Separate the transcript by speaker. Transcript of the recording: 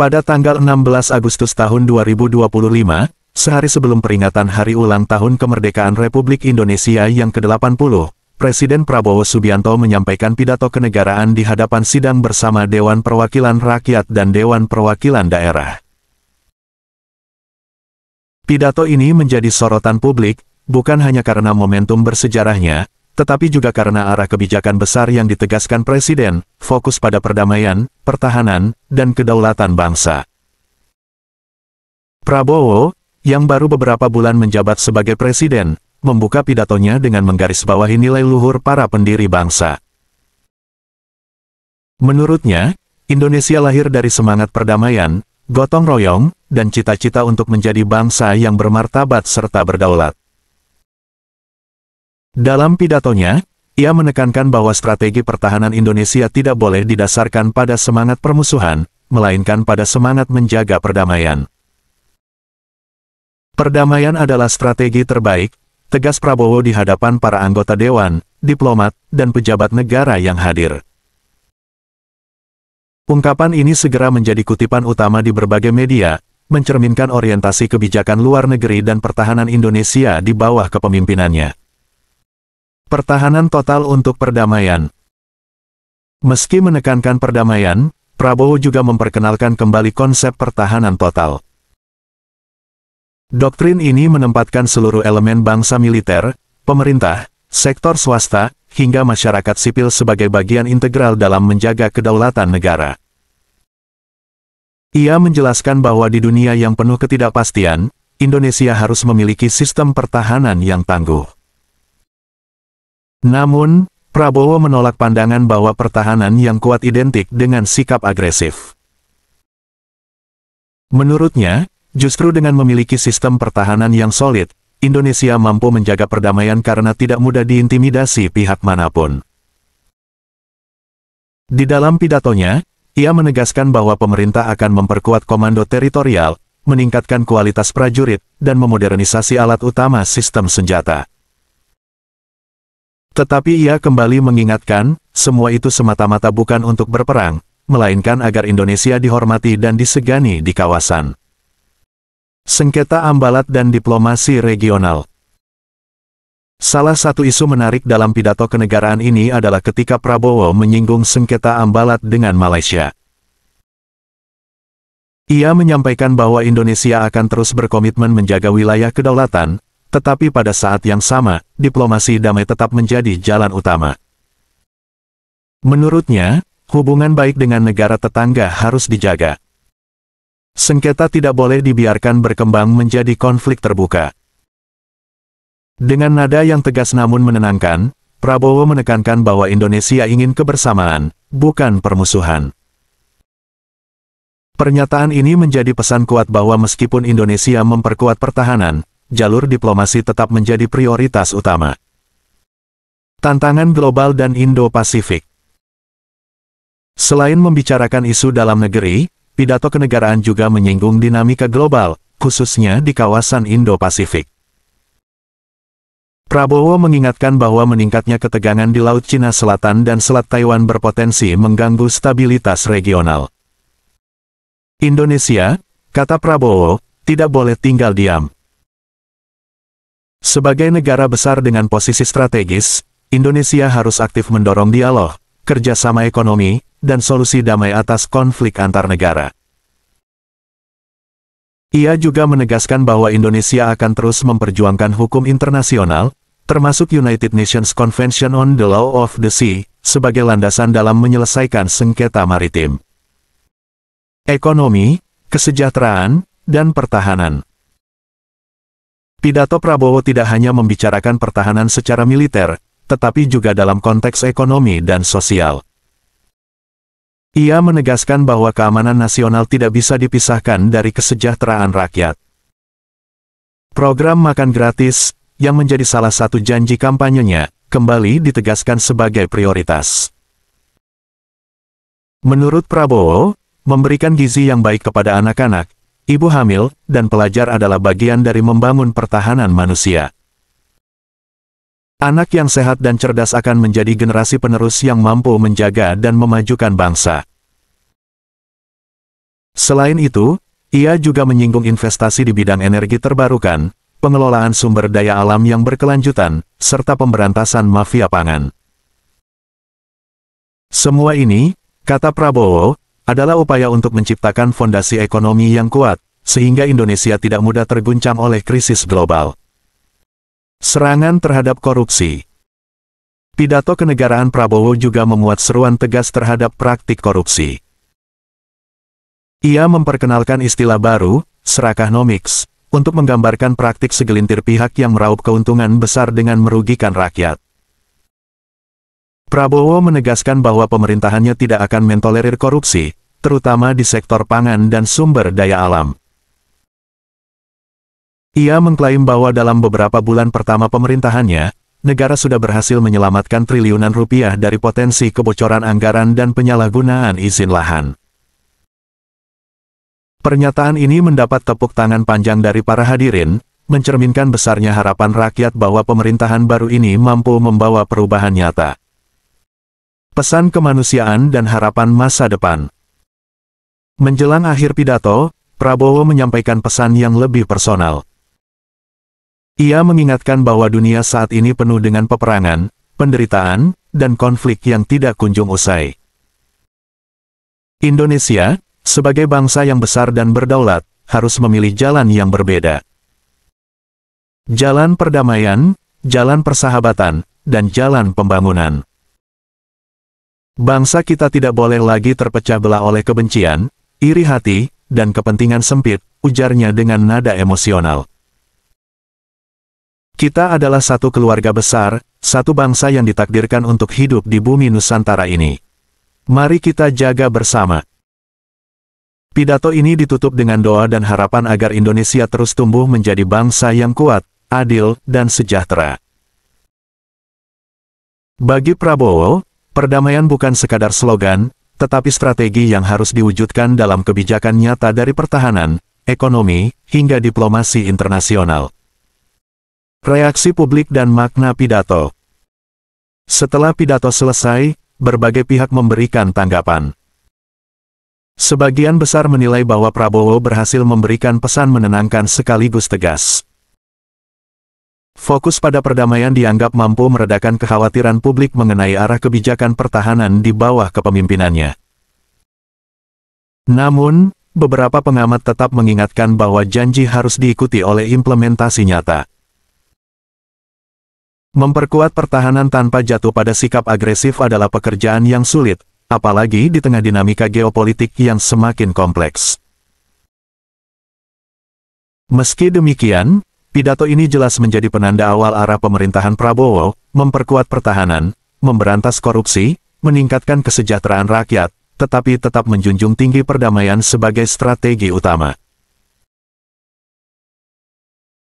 Speaker 1: Pada tanggal 16 Agustus tahun 2025, sehari sebelum peringatan Hari Ulang Tahun Kemerdekaan Republik Indonesia yang ke-80, Presiden Prabowo Subianto menyampaikan pidato kenegaraan di hadapan sidang bersama Dewan Perwakilan Rakyat dan Dewan Perwakilan Daerah. Pidato ini menjadi sorotan publik, bukan hanya karena momentum bersejarahnya, tetapi juga karena arah kebijakan besar yang ditegaskan Presiden, fokus pada perdamaian, pertahanan, dan kedaulatan bangsa. Prabowo, yang baru beberapa bulan menjabat sebagai Presiden, membuka pidatonya dengan menggarisbawahi nilai luhur para pendiri bangsa. Menurutnya, Indonesia lahir dari semangat perdamaian, gotong royong, dan cita-cita untuk menjadi bangsa yang bermartabat serta berdaulat. Dalam pidatonya, ia menekankan bahwa strategi pertahanan Indonesia tidak boleh didasarkan pada semangat permusuhan, melainkan pada semangat menjaga perdamaian. Perdamaian adalah strategi terbaik, tegas Prabowo di hadapan para anggota dewan, diplomat, dan pejabat negara yang hadir. Ungkapan ini segera menjadi kutipan utama di berbagai media, mencerminkan orientasi kebijakan luar negeri dan pertahanan Indonesia di bawah kepemimpinannya. Pertahanan total untuk perdamaian. Meski menekankan perdamaian, Prabowo juga memperkenalkan kembali konsep pertahanan total. Doktrin ini menempatkan seluruh elemen bangsa militer, pemerintah, sektor swasta, hingga masyarakat sipil sebagai bagian integral dalam menjaga kedaulatan negara. Ia menjelaskan bahwa di dunia yang penuh ketidakpastian, Indonesia harus memiliki sistem pertahanan yang tangguh. Namun, Prabowo menolak pandangan bahwa pertahanan yang kuat identik dengan sikap agresif. Menurutnya, justru dengan memiliki sistem pertahanan yang solid, Indonesia mampu menjaga perdamaian karena tidak mudah diintimidasi pihak manapun. Di dalam pidatonya, ia menegaskan bahwa pemerintah akan memperkuat komando teritorial, meningkatkan kualitas prajurit, dan memodernisasi alat utama sistem senjata. Tetapi ia kembali mengingatkan, semua itu semata-mata bukan untuk berperang, melainkan agar Indonesia dihormati dan disegani di kawasan. Sengketa ambalat dan diplomasi regional. Salah satu isu menarik dalam pidato kenegaraan ini adalah ketika Prabowo menyinggung sengketa ambalat dengan Malaysia. Ia menyampaikan bahwa Indonesia akan terus berkomitmen menjaga wilayah kedaulatan, tetapi pada saat yang sama, diplomasi damai tetap menjadi jalan utama. Menurutnya, hubungan baik dengan negara tetangga harus dijaga. Sengketa tidak boleh dibiarkan berkembang menjadi konflik terbuka. Dengan nada yang tegas namun menenangkan, Prabowo menekankan bahwa Indonesia ingin kebersamaan, bukan permusuhan. Pernyataan ini menjadi pesan kuat bahwa meskipun Indonesia memperkuat pertahanan, jalur diplomasi tetap menjadi prioritas utama. Tantangan global dan Indo-Pasifik. Selain membicarakan isu dalam negeri, pidato kenegaraan juga menyinggung dinamika global, khususnya di kawasan Indo-Pasifik. Prabowo mengingatkan bahwa meningkatnya ketegangan di Laut Cina Selatan dan Selat Taiwan berpotensi mengganggu stabilitas regional. Indonesia, kata Prabowo, tidak boleh tinggal diam. Sebagai negara besar dengan posisi strategis, Indonesia harus aktif mendorong dialog, kerjasama ekonomi, dan solusi damai atas konflik antar negara. Ia juga menegaskan bahwa Indonesia akan terus memperjuangkan hukum internasional, termasuk United Nations Convention on the Law of the Sea, sebagai landasan dalam menyelesaikan sengketa maritim. Ekonomi, kesejahteraan, dan pertahanan. Pidato Prabowo tidak hanya membicarakan pertahanan secara militer, tetapi juga dalam konteks ekonomi dan sosial. Ia menegaskan bahwa keamanan nasional tidak bisa dipisahkan dari kesejahteraan rakyat. Program makan gratis, yang menjadi salah satu janji kampanyenya, kembali ditegaskan sebagai prioritas. Menurut Prabowo, memberikan gizi yang baik kepada anak-anak, ibu hamil, dan pelajar adalah bagian dari membangun pertahanan manusia. Anak yang sehat dan cerdas akan menjadi generasi penerus yang mampu menjaga dan memajukan bangsa. Selain itu, ia juga menyinggung investasi di bidang energi terbarukan, pengelolaan sumber daya alam yang berkelanjutan, serta pemberantasan mafia pangan. Semua ini, kata Prabowo, adalah upaya untuk menciptakan fondasi ekonomi yang kuat, sehingga Indonesia tidak mudah terguncang oleh krisis global. Serangan terhadap korupsi. Pidato kenegaraan Prabowo juga memuat seruan tegas terhadap praktik korupsi. Ia memperkenalkan istilah baru, Serakahnomics, untuk menggambarkan praktik segelintir pihak yang meraup keuntungan besar dengan merugikan rakyat. Prabowo menegaskan bahwa pemerintahannya tidak akan mentolerir korupsi, terutama di sektor pangan dan sumber daya alam. Ia mengklaim bahwa dalam beberapa bulan pertama pemerintahannya, negara sudah berhasil menyelamatkan triliunan rupiah dari potensi kebocoran anggaran dan penyalahgunaan izin lahan. Pernyataan ini mendapat tepuk tangan panjang dari para hadirin, mencerminkan besarnya harapan rakyat bahwa pemerintahan baru ini mampu membawa perubahan nyata. Pesan kemanusiaan dan harapan masa depan. Menjelang akhir pidato, Prabowo menyampaikan pesan yang lebih personal. Ia mengingatkan bahwa dunia saat ini penuh dengan peperangan, penderitaan, dan konflik yang tidak kunjung usai. Indonesia, sebagai bangsa yang besar dan berdaulat, harus memilih jalan yang berbeda. Jalan perdamaian, jalan persahabatan, dan jalan pembangunan. Bangsa kita tidak boleh lagi terpecah belah oleh kebencian, iri hati, dan kepentingan sempit, ujarnya dengan nada emosional. Kita adalah satu keluarga besar, satu bangsa yang ditakdirkan untuk hidup di bumi Nusantara ini. Mari kita jaga bersama. Pidato ini ditutup dengan doa dan harapan agar Indonesia terus tumbuh menjadi bangsa yang kuat, adil, dan sejahtera. Bagi Prabowo, perdamaian bukan sekadar slogan, tetapi strategi yang harus diwujudkan dalam kebijakan nyata dari pertahanan, ekonomi, hingga diplomasi internasional. Reaksi publik dan makna pidato. Setelah pidato selesai, berbagai pihak memberikan tanggapan. Sebagian besar menilai bahwa Prabowo berhasil memberikan pesan menenangkan sekaligus tegas. Fokus pada perdamaian dianggap mampu meredakan kekhawatiran publik mengenai arah kebijakan pertahanan di bawah kepemimpinannya. Namun, beberapa pengamat tetap mengingatkan bahwa janji harus diikuti oleh implementasi nyata. Memperkuat pertahanan tanpa jatuh pada sikap agresif adalah pekerjaan yang sulit, apalagi di tengah dinamika geopolitik yang semakin kompleks. Meski demikian, pidato ini jelas menjadi penanda awal arah pemerintahan Prabowo, memperkuat pertahanan, memberantas korupsi, meningkatkan kesejahteraan rakyat, tetapi tetap menjunjung tinggi perdamaian sebagai strategi utama.